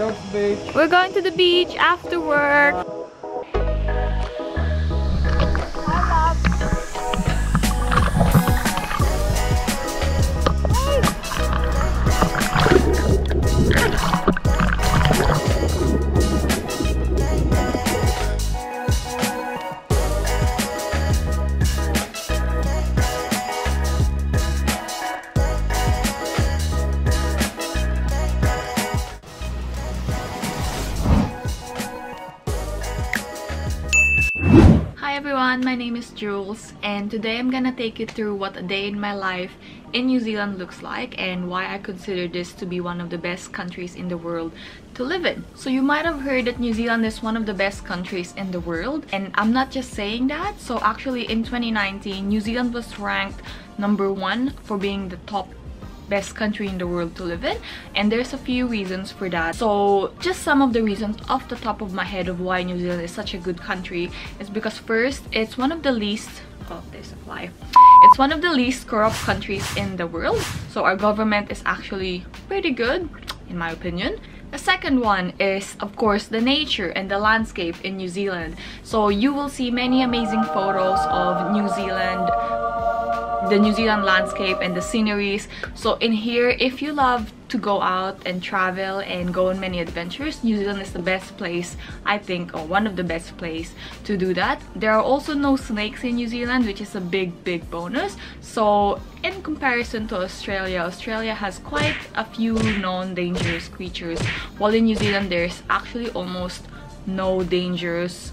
go to the beach. We're going to the beach after work. Hi everyone, my name is Jules and today I'm gonna take you through what a day in my life in New Zealand looks like and why I consider this to be one of the best countries in the world to live in. So you might have heard that New Zealand is one of the best countries in the world, and I'm not just saying that. So actually in 2019, New Zealand was ranked #1 for being the top best country in the world to live in, and there's a few reasons for that. So just some of the reasons off the top of my head of why New Zealand is such a good country is because first, it's one of the least it's one of the least corrupt countries in the world. So our government is actually pretty good in my opinion. The second one is, of course, the nature and the landscape in New Zealand. So you will see many amazing photos of New Zealand, the New Zealand landscape and the sceneries. So in here, if you love to go out and travel and go on many adventures, New Zealand is the best place, I think, or one of the best place to do that. There are also no snakes in New Zealand, which is a big bonus. So in comparison to Australia, Australia has quite a few known dangerous creatures, while in New Zealand there's actually almost no dangerous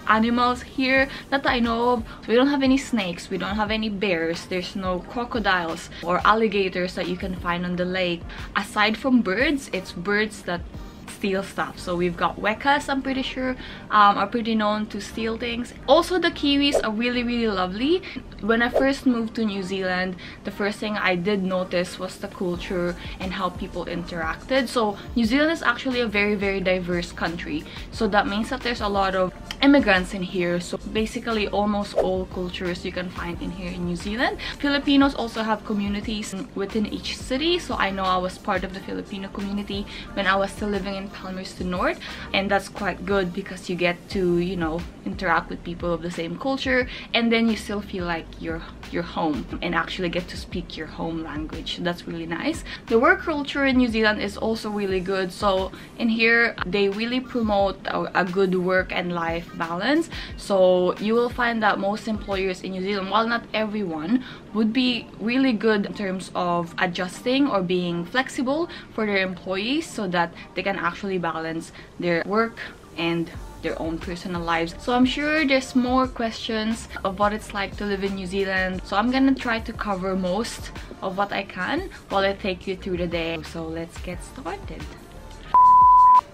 animals here that I know of. So we don't have any snakes, we don't have any bears, there's no crocodiles or alligators that you can find on the lake. Aside from birds, it's birds that steal stuff. So we've got wekas, I'm pretty sure, are pretty known to steal things. Also, the kiwis are really lovely. When I first moved to New Zealand, the first thing I did notice was the culture and how people interacted. So New Zealand is actually a very diverse country. So that means that there's a lot of immigrants in here. So basically almost all cultures you can find in here in New Zealand. Filipinos also have communities within each city. So I know I was part of the Filipino community when I was still living in Palmerston North, and that's quite good because you get to, you know, interact with people of the same culture, and then you still feel like you're home and actually get to speak your home language. That's really nice. The work culture in New Zealand is also really good. So in here they really promote a good work and life balance. So you will find that most employers in New Zealand, while not everyone, would be really good in terms of adjusting or being flexible for their employees so that they can actually balance their work and their own personal lives. So I'm sure there's more questions of what it's like to live in New Zealand. So I'm gonna try to cover most of what I can while I take you through the day. So let's get started.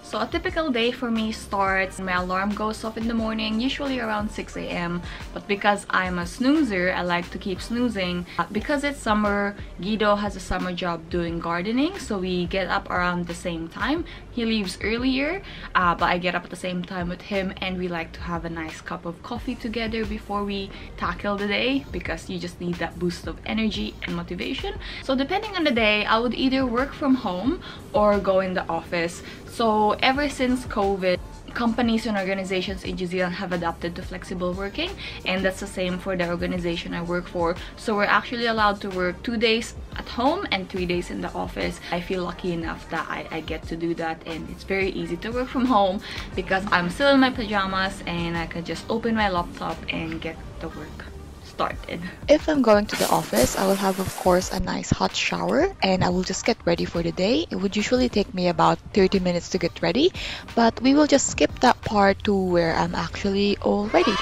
So a typical day for me starts, my alarm goes off in the morning, usually around 6 AM. But because I'm a snoozer, I like to keep snoozing. Because it's summer, Guido has a summer job doing gardening, so we get up around the same time. He leaves earlier, but I get up at the same time with him, and we like to have a nice cup of coffee together before we tackle the day, because you just need that boost of energy and motivation. So depending on the day, I would either work from home or go in the office. So ever since COVID, companies and organizations in New Zealand have adapted to flexible working, and that's the same for the organization I work for. So we're actually allowed to work 2 days at home and 3 days in the office. I feel lucky enough that I get to do that, and it's very easy to work from home because I'm still in my pajamas and I can just open my laptop and get the work started. If I'm going to the office, I will have, of course, a nice hot shower, and I will just get ready for the day. It would usually take me about 30 minutes to get ready, but we will just skip that part to where I'm actually all ready.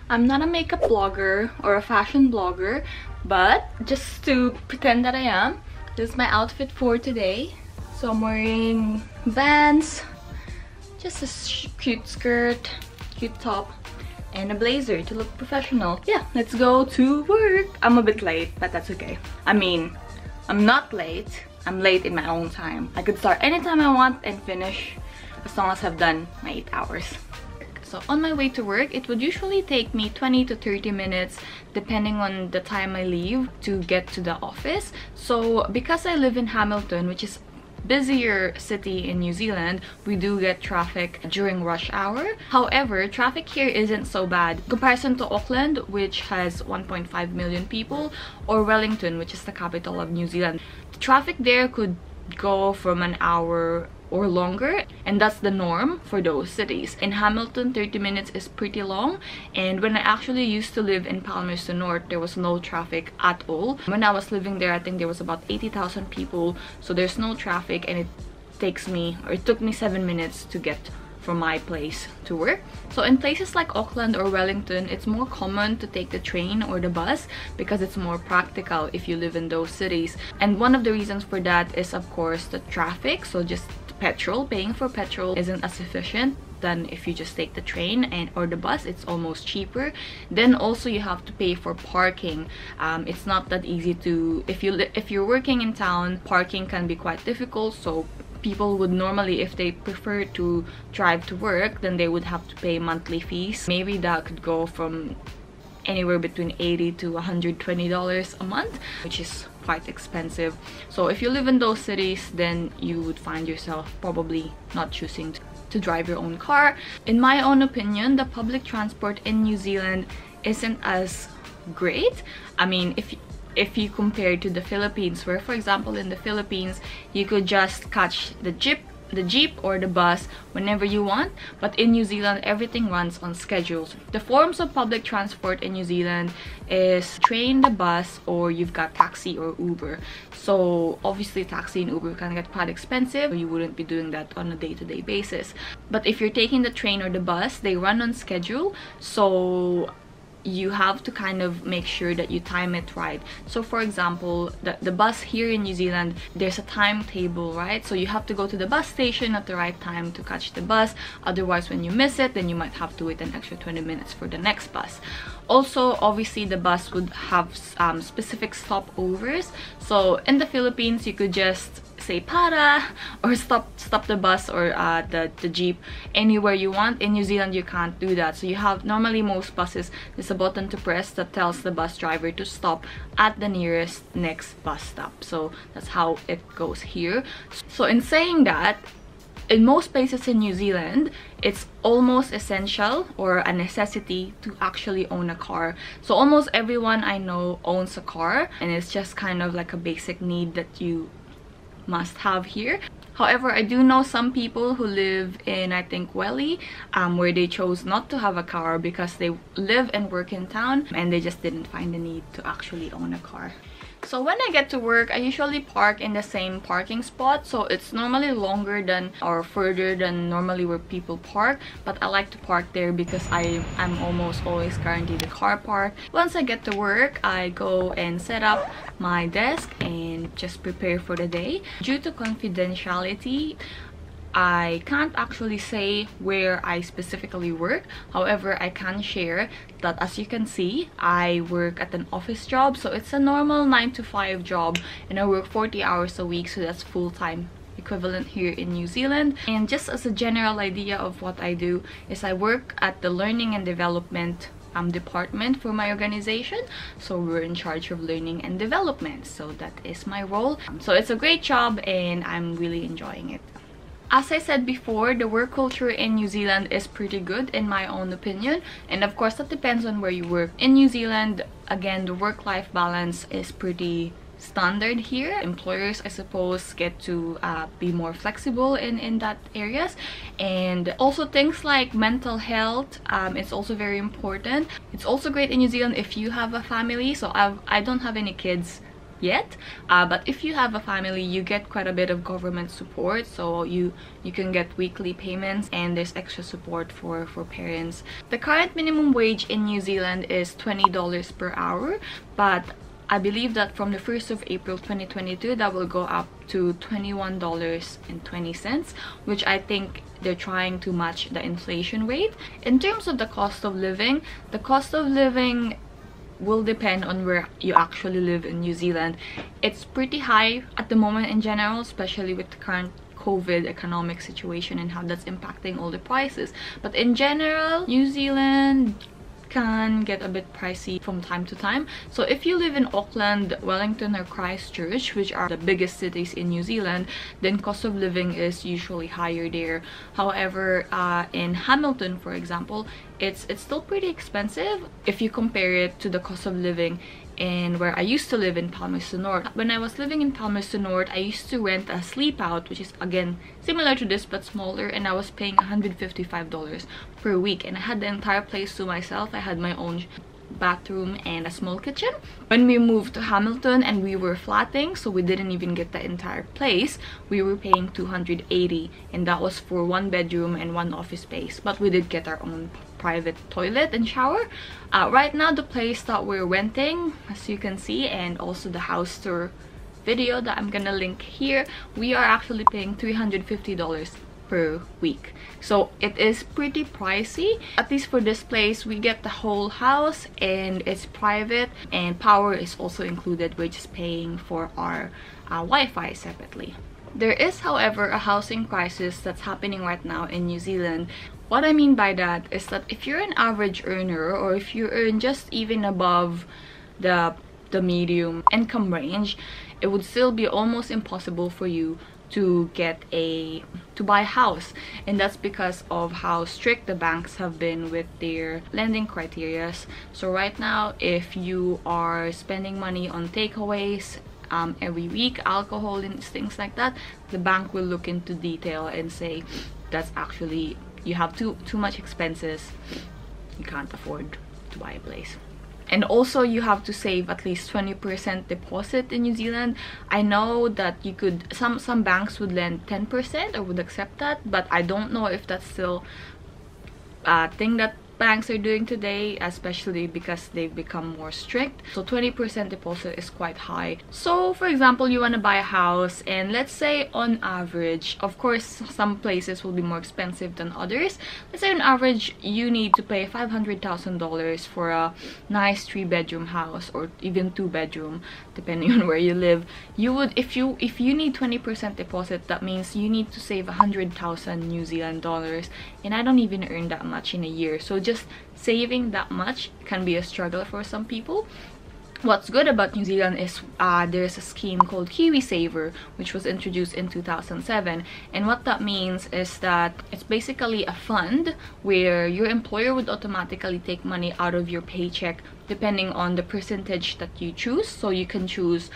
I'm not a makeup blogger or a fashion blogger, but just to pretend that I am, this is my outfit for today. So I'm wearing Vans, just a cute skirt, cute top, and a blazer to look professional. Yeah, let's go to work. I'm a bit late, but that's okay. I mean, I'm not late. I'm late in my own time. I could start anytime I want and finish as long as I've done my 8 hours. So on my way to work, it would usually take me 20 to 30 minutes depending on the time I leave to get to the office. So because I live in Hamilton, which is busier city in New Zealand, we do get traffic during rush hour. However, traffic here isn't so bad in comparison to Auckland, which has 1.5 million people, or Wellington, which is the capital of New Zealand. Traffic there could go from an hour or longer, and that's the norm for those cities. In Hamilton, 30 minutes is pretty long, and when I actually used to live in Palmerston North, there was no traffic at all. When I was living there, I think there was about 80,000 people, so there's no traffic, and it took me 7 minutes to get from my place to work. So in places like Auckland or Wellington, it's more common to take the train or the bus because it's more practical if you live in those cities. And one of the reasons for that is, of course, the traffic. So just petrol, paying for petrol isn't as efficient than if you just take the train or the bus. It's almost cheaper. Then also you have to pay for parking. It's not that easy to, if you're working in town, parking can be quite difficult. So people would normally, if they prefer to drive to work, then they would have to pay monthly fees. Maybe that could go from anywhere between $80 to $120 a month, which is quite expensive. So if you live in those cities, then you would find yourself probably not choosing to drive your own car. In my own opinion, the public transport in New Zealand isn't as great. I mean, if you compare to the Philippines, where for example in the Philippines you could just catch the jeep or the bus whenever you want, but in New Zealand everything runs on schedules. The forms of public transport in New Zealand is train, the bus, or you've got taxi or Uber. So obviously taxi and Uber can get quite expensive. You wouldn't be doing that on a day-to-day basis. But if you're taking the train or the bus, they run on schedule, so you have to kind of make sure that you time it right. So for example, the bus here in New Zealand, there's a timetable, right? So you have to go to the bus station at the right time to catch the bus. Otherwise, when you miss it, then you might have to wait an extra 20 minutes for the next bus. Also, obviously the bus would have specific stopovers. So in the Philippines, you could just say para or stop the bus or the jeep anywhere you want. In New Zealand you can't do that. So you have, normally most buses, there's a button to press that tells the bus driver to stop at the nearest next bus stop. So that's how it goes here. So in saying that, in most places in New Zealand, it's almost essential or a necessity to actually own a car. So almost everyone I know owns a car, and it's just kind of like a basic need that you must have here. However, I do know some people who live in, I think, Welly, where they chose not to have a car because they live and work in town and they just didn't find the need to actually own a car. So when I get to work, I usually park in the same parking spot. So it's normally longer than or further than normally where people park, but I like to park there because I'm almost always guaranteed a car park. Once I get to work, I go and set up my desk and just prepare for the day. Due to confidentiality, I can't actually say where I specifically work. However, I can share that, as you can see, I work at an office job. So it's a normal 9 to 5 job, and I work 40 hours a week, so that's full-time equivalent here in New Zealand. And just as a general idea of what I do is I work at the learning and development department for my organization. So we're in charge of learning and development, so that is my role. So it's a great job and I'm really enjoying it. As I said before, the work culture in New Zealand is pretty good in my own opinion, and of course that depends on where you work. In New Zealand, again, the work-life balance is pretty standard here. Employers, I suppose, get to be more flexible in that areas. And also things like mental health, it's also very important. It's also great in New Zealand if you have a family. So I don't have any kids yet, but if you have a family, you get quite a bit of government support. So you can get weekly payments, and there's extra support for parents. The current minimum wage in New Zealand is $20 per hour, but I believe that from the 1st of April 2022 that will go up to $21.20, which I think they're trying to match the inflation rate. In terms of the cost of living will depend on where you actually live in New Zealand. It's pretty high at the moment in general, especially with the current COVID economic situation and how that's impacting all the prices. But in general, New Zealand can get a bit pricey from time to time. So if you live in Auckland, Wellington or Christchurch, which are the biggest cities in New Zealand, then cost of living is usually higher there. However, in Hamilton, for example, it's still pretty expensive if you compare it to the cost of living in where I used to live in Palmerston North. When I was living in Palmerston North, I used to rent a sleep out, which is again similar to this but smaller, and I was paying $155 per week, and I had the entire place to myself. I had my own bathroom and a small kitchen. When we moved to Hamilton and we were flatting, so we didn't even get the entire place, we were paying $280, and that was for 1 bedroom and 1 office space, but we did get our own private toilet and shower. Right now the place that we're renting, as you can see, and also the house tour video that I'm gonna link here, we are actually paying $350 per week. So it is pretty pricey. At least for this place, we get the whole house and it's private, and power is also included. We're just paying for our Wi-Fi separately. There is, however, a housing crisis that's happening right now in New Zealand. What I mean by that is that if you're an average earner, or if you earn just even above the medium income range, it would still be almost impossible for you to buy a house, and that's because of how strict the banks have been with their lending criteria. So right now, if you are spending money on takeaways every week, alcohol and things like that, the bank will look into detail and say that's actually, you have too much expenses, you can't afford to buy a place. And also you have to save at least 20% deposit in New Zealand. I know that you could, some banks would lend 10% or would accept that, but I don't know if that's still a thing that banks are doing today, especially because they've become more strict. So 20% deposit is quite high. So for example, you want to buy a house, and let's say on average, of course some places will be more expensive than others, let's say on average you need to pay $500,000 for a nice 3-bedroom house, or even 2-bedroom depending on where you live. You would, if you need 20% deposit, that means you need to save 100,000 New Zealand dollars, and I don't even earn that much in a year. So just saving that much can be a struggle for some people. What's good about New Zealand is there's a scheme called KiwiSaver, which was introduced in 2007, and what that means is that it's basically a fund where your employer would automatically take money out of your paycheck depending on the percentage that you choose. So you can choose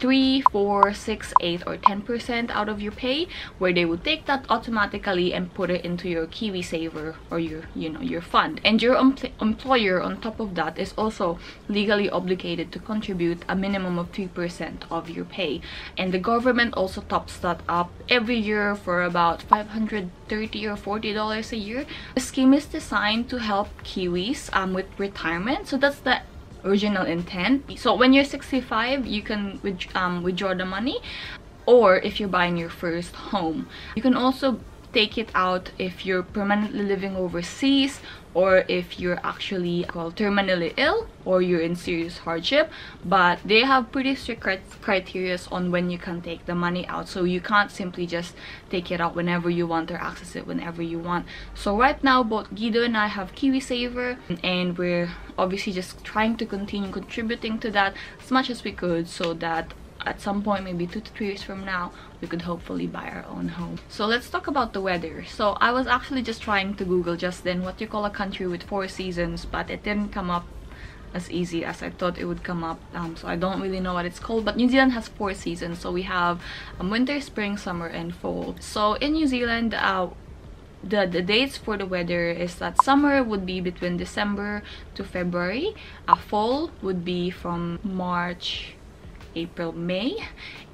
3, 4, 6, 8, or 10% out of your pay, where they would take that automatically and put it into your KiwiSaver, or your fund. And your employer on top of that is also legally obligated to contribute a minimum of 3% of your pay, and the government also tops that up every year for about $530 or $40 a year. The scheme is designed to help Kiwis with retirement, so that's the original intent. So when you're 65, you can withdraw the money, or if you're buying your first home. You can also take it out if you're permanently living overseas, or if you're actually terminally ill, or you're in serious hardship. But they have pretty strict criteria on when you can take the money out, so you can't simply just take it out whenever you want or access it whenever you want. So right now, both Guido and I have KiwiSaver, and we're obviously just trying to continue contributing to that as much as we could, so that at some point, maybe 2 to 3 years from now, we could hopefully buy our own home. So let's talk about the weather. So I was actually just trying to Google just then what you call a country with 4 seasons, but it didn't come up as easy as I thought it would come up. So I don't really know what it's called, but New Zealand has 4 seasons. So we have winter, spring, summer, and fall. So in New Zealand, the dates for the weather is that summer would be between December to February. Fall would be from March, April, May,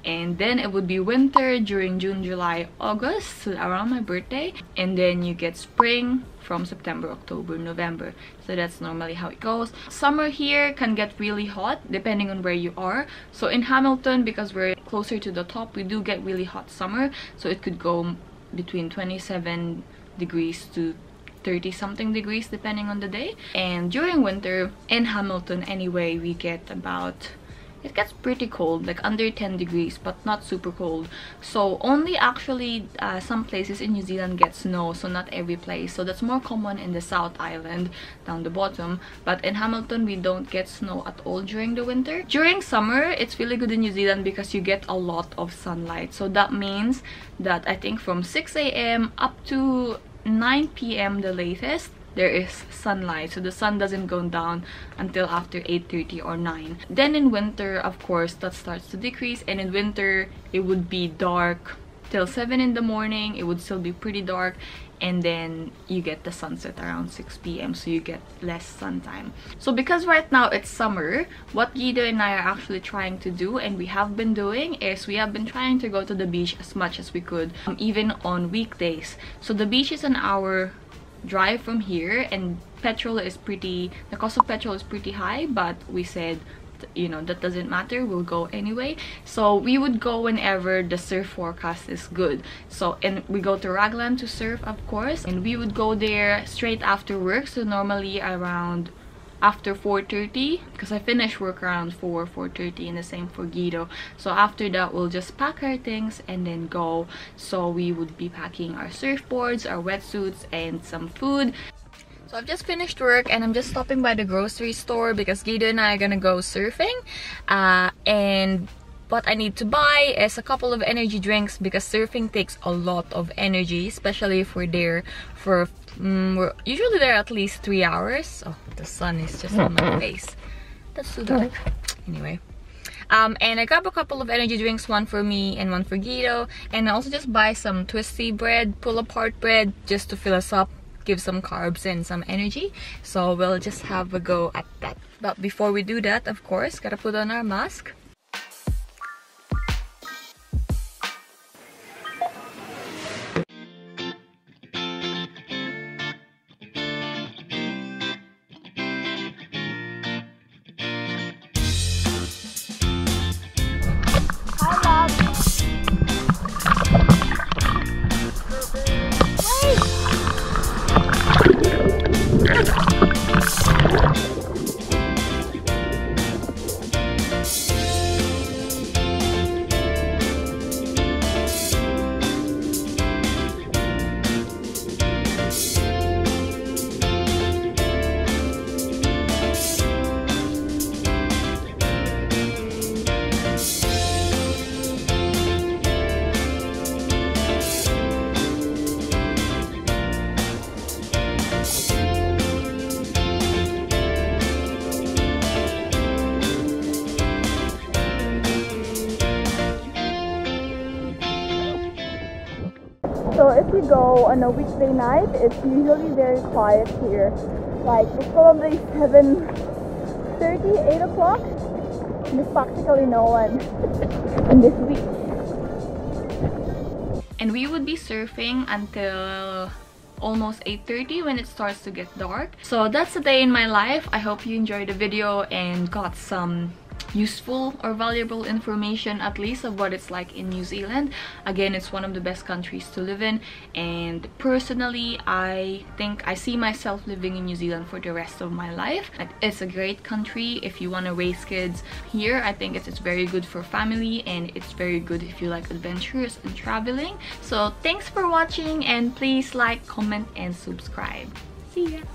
and then it would be winter during June, July, August, so around my birthday, and then you get spring from September, October, November. So that's normally how it goes. Summer here can get really hot depending on where you are. So in Hamilton, because we're closer to the top, we do get really hot summer, so it could go between 27 degrees to 30 something degrees depending on the day. And during winter in Hamilton anyway, we get about it gets pretty cold, like under 10 degrees, but not super cold. So only actually some places in New Zealand get snow, so not every place. So that's more common in the South Island down the bottom, but in Hamilton we don't get snow at all during the winter. During summer it's really good in New Zealand because you get a lot of sunlight. So that means that I think from 6 a.m. up to 9 p.m. the latest, there is sunlight, so the sun doesn't go down until after 8:30 or 9. Then in winter, of course, that starts to decrease, and in winter it would be dark till 7 in the morning. It would still be pretty dark, and then you get the sunset around 6 p.m. so you get less sun time. So because right now it's summer, what Guido and I are actually trying to do, and we have been doing, is we have been trying to go to the beach as much as we could, even on weekdays. So the beach is an hour drive from here, and the cost of petrol is pretty high, but we said, you know, that doesn't matter, we'll go anyway. So we would go whenever the surf forecast is good. So, and we go to Raglan to surf, of course, and we would go there straight after work, so normally around after 4:30, because I finish work around 4:30, and the same for Guido. So after that we'll just pack our things and then go. So we would be packing our surfboards, our wetsuits, and some food. So I've just finished work and I'm just stopping by the grocery store because Guido and I are gonna go surfing, and what I need to buy is a couple of energy drinks because surfing takes a lot of energy, especially if we're there for we're usually there at least 3 hours. Oh, the sun is just on my face. That's too dark. Anyway, and I got a couple of energy drinks, one for me and one for Guido, and I also just buy some twisty bread, pull apart bread, just to fill us up, give some carbs and some energy. So we'll just have a go at that. But before we do that, of course, gotta put on our mask. So if you go on a weekday night, it's usually very quiet here. Like, it's probably 7:30, 8 o'clock. There's practically no one on this beach. And we would be surfing until almost 8:30 when it starts to get dark. So that's a day in my life. I hope you enjoyed the video and got some useful or valuable information, at least, of what it's like in New Zealand. Again, it's one of the best countries to live in, and personally I think I see myself living in New Zealand for the rest of my life. Like, it's a great country if you want to raise kids here. I think it's very good for family, and it's very good if you like adventures and traveling. So thanks for watching, and please like, comment, and subscribe. See ya!